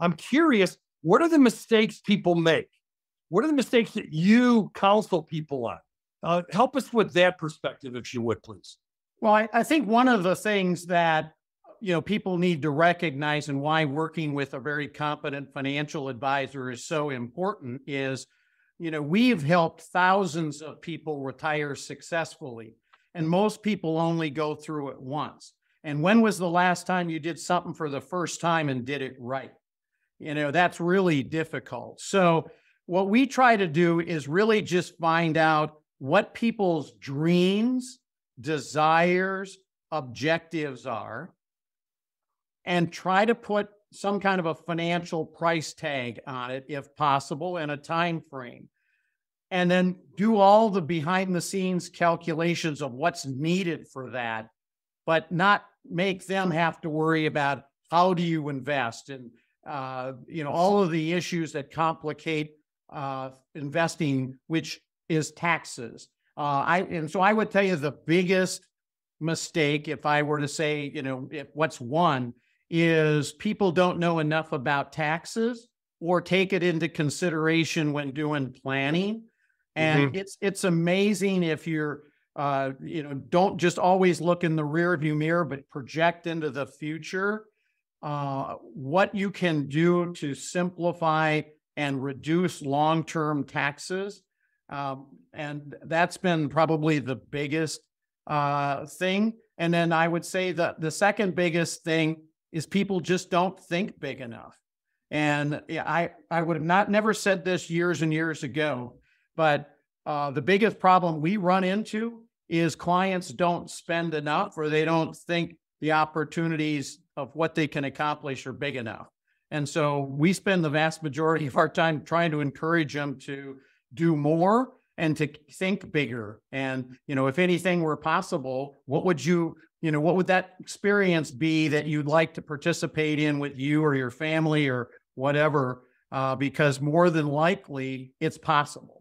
I'm curious, what are the mistakes people make? What are the mistakes that you counsel people on? Help us with that perspective, if you would, please. Well, I think one of the things that people need to recognize, and why working with a very competent financial advisor is so important, is we've helped thousands of people retire successfully, and most people only go through it once. And when was the last time you did something for the first time and did it right? That's really difficult. So what we try to do is really just find out what people's dreams, desires, objectives are, and try to put some kind of a financial price tag on it, if possible, and a time frame. And then do all the behind the scenes calculations of what's needed for that, but not make them have to worry about how do you invest, and all of the issues that complicate investing, which is taxes. So I would tell you the biggest mistake, if I were to say, what's one, is people don't know enough about taxes or take it into consideration when doing planning. And it's amazing if you're, don't just always look in the rearview mirror, but project into the future, what you can do to simplify and reduce long-term taxes. And that's been probably the biggest thing. And then I would say that the second biggest thing is people just don't think big enough. And I would have never said this years and years ago, but the biggest problem we run into is clients don't spend enough, or they don't think the opportunities of what they can accomplish are big enough. And so we spend the vast majority of our time trying to encourage them to do more and to think bigger. And, if anything were possible, what would what would that experience be that you'd like to participate in with you or your family or whatever? Because more than likely it's possible.